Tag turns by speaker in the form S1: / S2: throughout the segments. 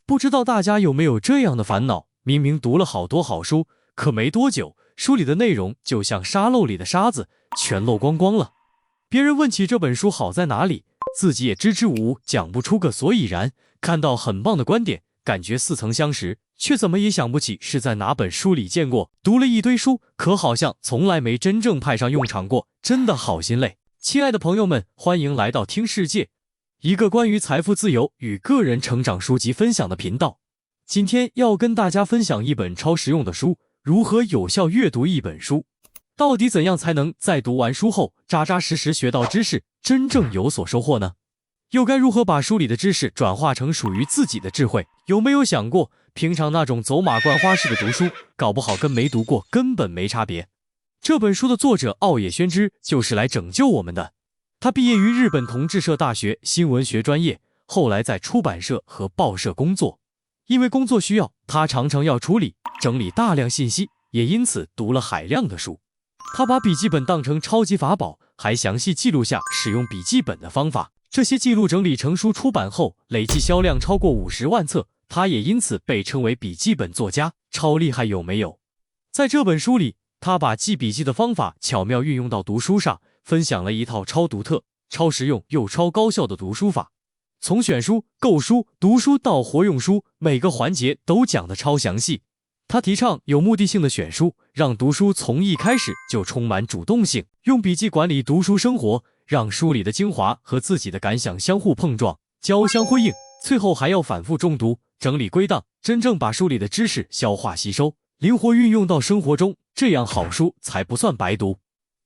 S1: 不知道大家有没有这样的烦恼，明明读了好多好书，可没多久，书里的内容就像沙漏里的沙子，全漏光光了。别人问起这本书好在哪里，自己也支支吾吾，讲不出个所以然。看到很棒的观点，感觉似曾相识，却怎么也想不起是在哪本书里见过。读了一堆书，可好像从来没真正派上用场过，真的好心累。亲爱的朋友们，欢迎来到听世界，一个关于财富自由与个人成长书籍分享的频道。今天要跟大家分享一本超实用的书，如何有效阅读一本书。到底怎样才能在读完书后扎扎实实学到知识，真正有所收获呢？又该如何把书里的知识转化成属于自己的智慧？有没有想过，平常那种走马观花式的读书，搞不好跟没读过根本没差别。这本书的作者奥野宣之就是来拯救我们的。他毕业于日本同志社大学新闻学专业，后来在出版社和报社工作。因为工作需要，他常常要处理整理大量信息，也因此读了海量的书。他把笔记本当成超级法宝，还详细记录下使用笔记本的方法。这些记录整理成书出版后，累计销量超过50万册，他也因此被称为笔记本作家，超厉害有没有？在这本书里，他把记笔记的方法巧妙运用到读书上，分享了一套超独特、超实用又超高效的读书法。从选书、购书、读书到活用书，每个环节都讲得超详细。他提倡有目的性的选书，让读书从一开始就充满主动性，用笔记管理读书生活，让书里的精华和自己的感想相互碰撞，交相辉映，最后还要反复重读，整理归档，真正把书里的知识消化吸收，灵活运用到生活中，这样好书才不算白读。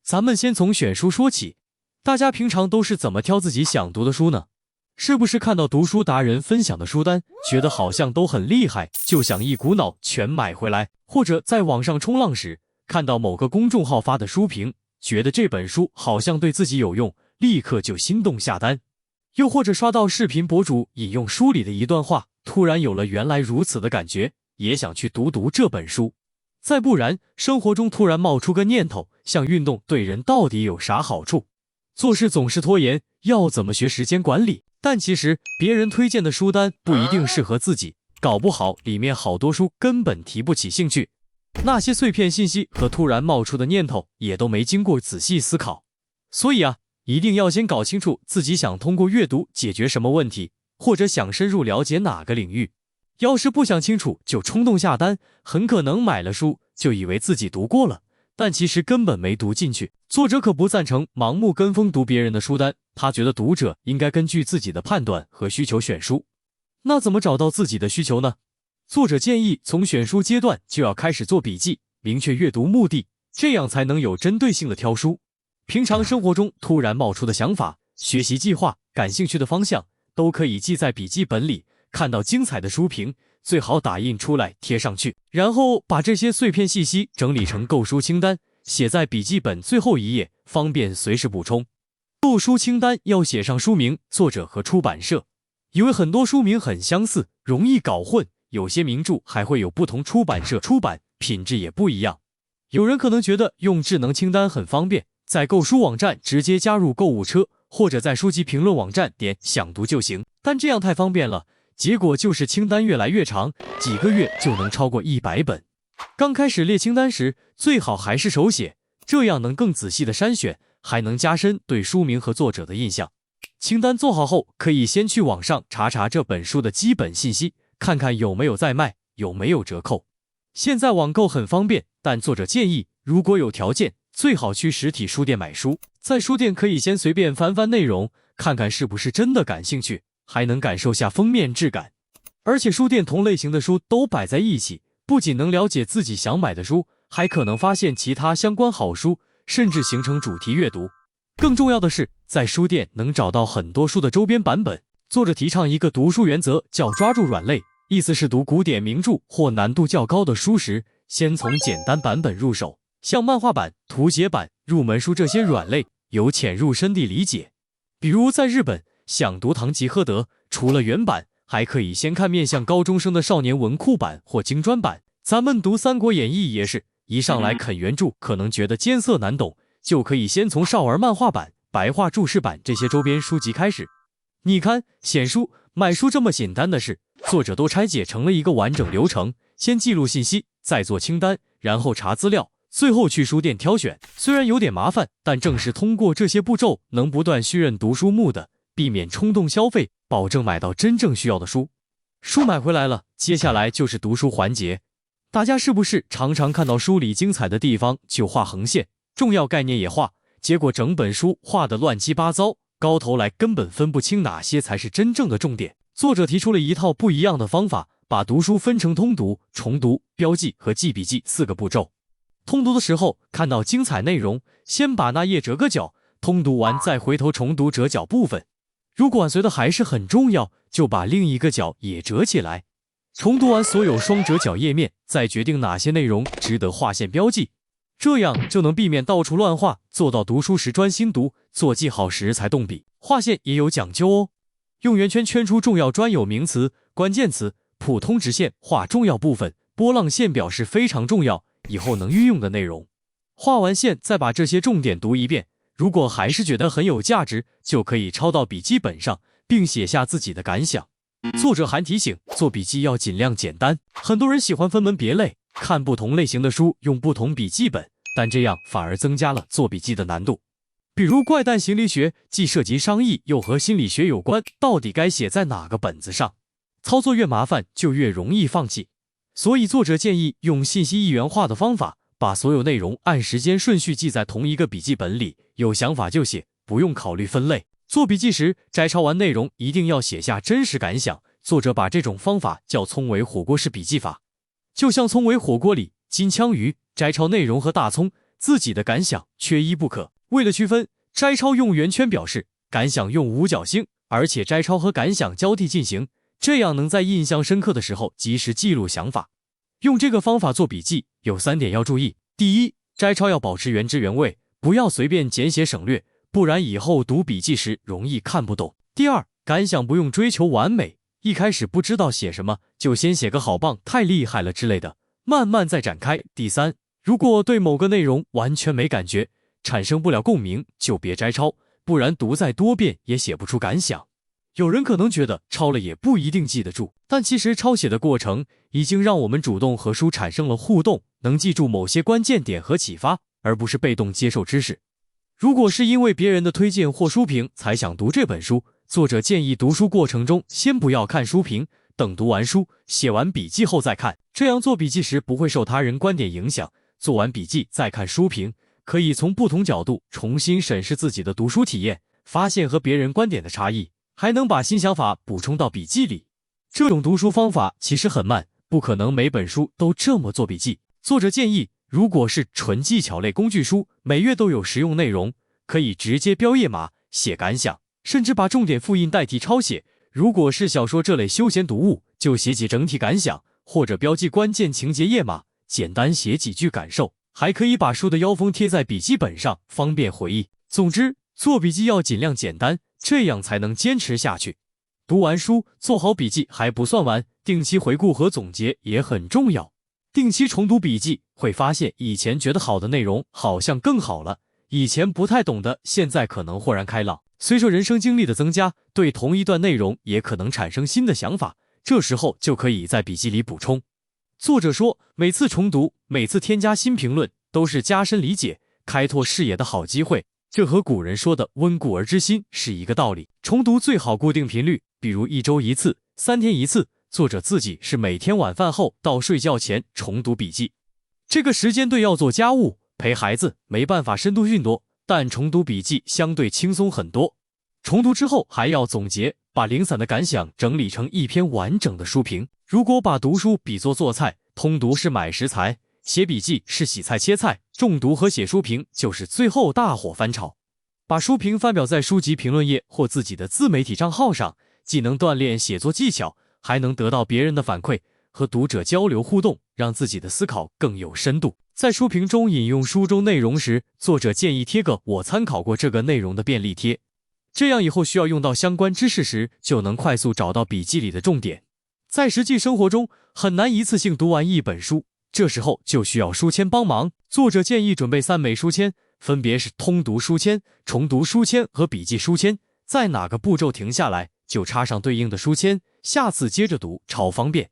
S1: 咱们先从选书说起，大家平常都是怎么挑自己想读的书呢？是不是看到读书达人分享的书单，觉得好像都很厉害，就想一股脑全买回来？或者在网上冲浪时，看到某个公众号发的书评，觉得这本书好像对自己有用，立刻就心动下单？又或者刷到视频博主引用书里的一段话，突然有了原来如此的感觉，也想去读读这本书？再不然，生活中突然冒出个念头，像运动对人到底有啥好处？做事总是拖延，要怎么学时间管理？但其实别人推荐的书单不一定适合自己，搞不好里面好多书根本提不起兴趣。那些碎片信息和突然冒出的念头也都没经过仔细思考。所以一定要先搞清楚自己想通过阅读解决什么问题，或者想深入了解哪个领域。要是不想清楚就冲动下单，很可能买了书就以为自己读过了，但其实根本没读进去。作者可不赞成盲目跟风读别人的书单，他觉得读者应该根据自己的判断和需求选书。那怎么找到自己的需求呢？作者建议从选书阶段就要开始做笔记，明确阅读目的，这样才能有针对性的挑书。平常生活中突然冒出的想法、学习计划、感兴趣的方向，都可以记在笔记本里。看到精彩的书评，最好打印出来贴上去，然后把这些碎片信息整理成购书清单，写在笔记本最后一页，方便随时补充。购书清单要写上书名、作者和出版社，因为很多书名很相似，容易搞混，有些名著还会有不同出版社出版，品质也不一样。有人可能觉得用智能清单很方便，在购书网站直接加入购物车，或者在书籍评论网站点想读就行，但这样太方便了，结果就是清单越来越长，几个月就能超过100本。刚开始列清单时，最好还是手写，这样能更仔细的筛选，还能加深对书名和作者的印象。清单做好后，可以先去网上查查这本书的基本信息，看看有没有在卖，有没有折扣。现在网购很方便，但作者建议，如果有条件，最好去实体书店买书。在书店可以先随便翻翻内容，看看是不是真的感兴趣，还能感受下封面质感。而且书店同类型的书都摆在一起，不仅能了解自己想买的书，还可能发现其他相关好书，甚至形成主题阅读。更重要的是，在书店能找到很多书的周边版本。作者提倡一个读书原则，叫抓住软肋，意思是读古典名著或难度较高的书时，先从简单版本入手，像漫画版、图解版、入门书这些软肋，由浅入深地理解。比如在日本，想读《堂吉诃德》，除了原版，还可以先看面向高中生的少年文库版或精专版。咱们读《三国演义》也是，一上来啃原著可能觉得艰涩难懂，就可以先从少儿漫画版、白话注释版这些周边书籍开始。你看，选书、买书这么简单的事，作者都拆解成了一个完整流程，先记录信息，再做清单，然后查资料，最后去书店挑选。虽然有点麻烦，但正是通过这些步骤，能不断训练读书目的，避免冲动消费，保证买到真正需要的书。书买回来了，接下来就是读书环节。大家是不是常常看到书里精彩的地方就画横线，重要概念也画，结果整本书画得乱七八糟，高头来根本分不清哪些才是真正的重点。作者提出了一套不一样的方法，把读书分成通读、重读、标记和记笔记4个步骤。通读的时候，看到精彩内容，先把那页折个角，通读完再回头重读折角部分。如果觉得还是很重要，就把另一个角也折起来。重读完所有双折角页面，再决定哪些内容值得划线标记，这样就能避免到处乱画，做到读书时专心读，做记号时才动笔。划线也有讲究哦，用圆圈圈出重要专有名词、关键词，普通直线画重要部分，波浪线表示非常重要，以后能运用的内容。画完线再把这些重点读一遍，如果还是觉得很有价值，就可以抄到笔记本上，并写下自己的感想。作者还提醒，做笔记要尽量简单。很多人喜欢分门别类，看不同类型的书，用不同笔记本，但这样反而增加了做笔记的难度。比如怪诞心理学，既涉及商议，又和心理学有关，到底该写在哪个本子上？操作越麻烦，就越容易放弃。所以作者建议用信息一元化的方法，把所有内容按时间顺序记在同一个笔记本里，有想法就写，不用考虑分类。做笔记时，摘抄完内容一定要写下真实感想。作者把这种方法叫葱尾火锅式笔记法。就像葱尾火锅里金枪鱼，摘抄内容和大葱自己的感想缺一不可。为了区分，摘抄用圆圈表示，感想用五角星，而且摘抄和感想交替进行，这样能在印象深刻的时候及时记录想法。用这个方法做笔记有3点要注意。第一，摘抄要保持原汁原味，不要随便简写省略，不然以后读笔记时容易看不懂。第二，感想不用追求完美，一开始不知道写什么，就先写个好棒、太厉害了之类的，慢慢再展开。第三，如果对某个内容完全没感觉，产生不了共鸣，就别摘抄，不然读再多遍也写不出感想。有人可能觉得抄了也不一定记得住，但其实抄写的过程已经让我们主动和书产生了互动，能记住某些关键点和启发，而不是被动接受知识。如果是因为别人的推荐或书评才想读这本书，作者建议读书过程中先不要看书评，等读完书、写完笔记后再看，这样做笔记时不会受他人观点影响。做完笔记再看书评，可以从不同角度重新审视自己的读书体验，发现和别人观点的差异，还能把新想法补充到笔记里。这种读书方法其实很慢，不可能每本书都这么做笔记。作者建议，如果是纯技巧类工具书，每月都有实用内容，可以直接标页码，写感想，甚至把重点复印代替抄写。如果是小说这类休闲读物，就写几整体感想，或者标记关键情节页码，简单写几句感受，还可以把书的腰封贴在笔记本上，方便回忆。总之，做笔记要尽量简单，这样才能坚持下去。读完书，做好笔记还不算完，定期回顾和总结也很重要。定期重读笔记，会发现以前觉得好的内容好像更好了，以前不太懂的，现在可能豁然开朗。随着人生经历的增加，对同一段内容也可能产生新的想法，这时候就可以在笔记里补充。作者说，每次重读，每次添加新评论，都是加深理解、开拓视野的好机会。这和古人说的温故而知新是一个道理。重读最好固定频率，比如1周1次、3天1次。作者自己是每天晚饭后到睡觉前重读笔记。这个时间对要做家务、陪孩子没办法深度运动，但重读笔记相对轻松很多。重读之后还要总结，把零散的感想整理成一篇完整的书评。如果把读书比作做菜，通读是买食材，写笔记是洗菜切菜，重读和写书评就是最后大火翻炒。把书评发表在书籍评论页或自己的自媒体账号上，既能锻炼写作技巧，还能得到别人的反馈，和读者交流互动，让自己的思考更有深度。在书评中引用书中内容时，作者建议贴个我参考过这个内容的便利贴，这样以后需要用到相关知识时，就能快速找到笔记里的重点。在实际生活中，很难一次性读完一本书，这时候就需要书签帮忙。作者建议准备3枚书签，分别是通读书签、重读书签和笔记书签，在哪个步骤停下来，就插上对应的书签，下次接着读超方便。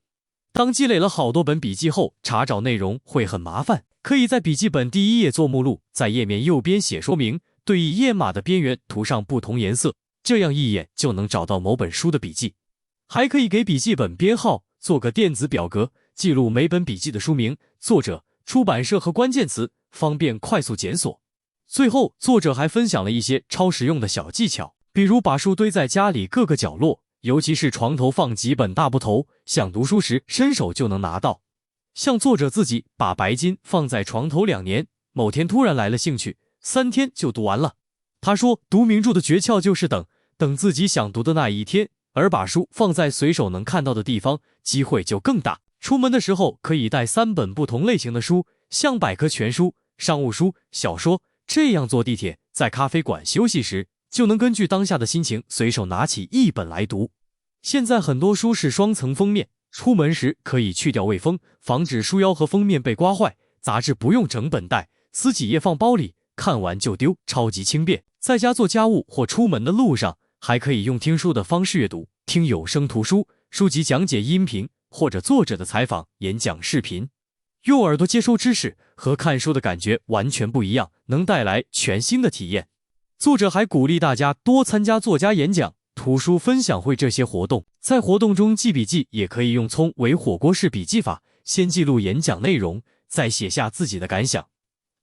S1: 当积累了好多本笔记后，查找内容会很麻烦，可以在笔记本第一页做目录，在页面右边写说明，对应页码的边缘涂上不同颜色，这样一眼就能找到某本书的笔记。还可以给笔记本编号，做个电子表格，记录每本笔记的书名、作者、出版社和关键词，方便快速检索。最后，作者还分享了一些超实用的小技巧，比如把书堆在家里各个角落，尤其是床头放几本大部头，想读书时伸手就能拿到。像作者自己把白金放在床头2年，某天突然来了兴趣，3天就读完了。他说，读名著的诀窍就是等自己想读的那一天，而把书放在随手能看到的地方，机会就更大。出门的时候可以带3本不同类型的书，像百科全书、商务书、小说，这样坐地铁、在咖啡馆休息时，就能根据当下的心情随手拿起一本来读。现在很多书是双层封面，出门时可以去掉卫封，防止书腰和封面被刮坏。杂志不用整本带，撕几页放包里，看完就丢，超级轻便。在家做家务或出门的路上，还可以用听书的方式阅读，听有声图书、书籍讲解音频，或者作者的采访、演讲视频。用耳朵接收知识和看书的感觉完全不一样，能带来全新的体验。作者还鼓励大家多参加作家演讲、图书分享会这些活动，在活动中记笔记也可以用葱围火锅式笔记法，先记录演讲内容，再写下自己的感想。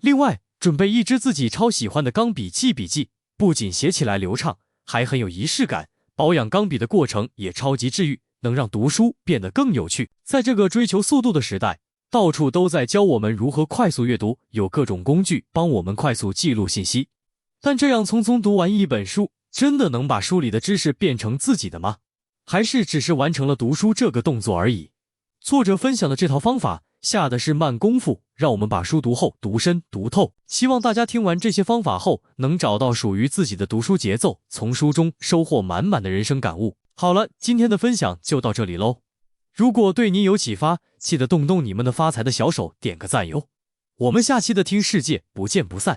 S1: 另外，准备一支自己超喜欢的钢笔记笔记，不仅写起来流畅，还很有仪式感。保养钢笔的过程也超级治愈，能让读书变得更有趣。在这个追求速度的时代，到处都在教我们如何快速阅读，有各种工具帮我们快速记录信息。但这样匆匆读完一本书，真的能把书里的知识变成自己的吗？还是只是完成了读书这个动作而已？作者分享的这套方法下的是慢功夫，让我们把书读厚、读深、读透。希望大家听完这些方法后，能找到属于自己的读书节奏，从书中收获满满的人生感悟。好了，今天的分享就到这里喽。如果对你有启发，记得动动你们的发财的小手，点个赞哟。我们下期的听世界不见不散。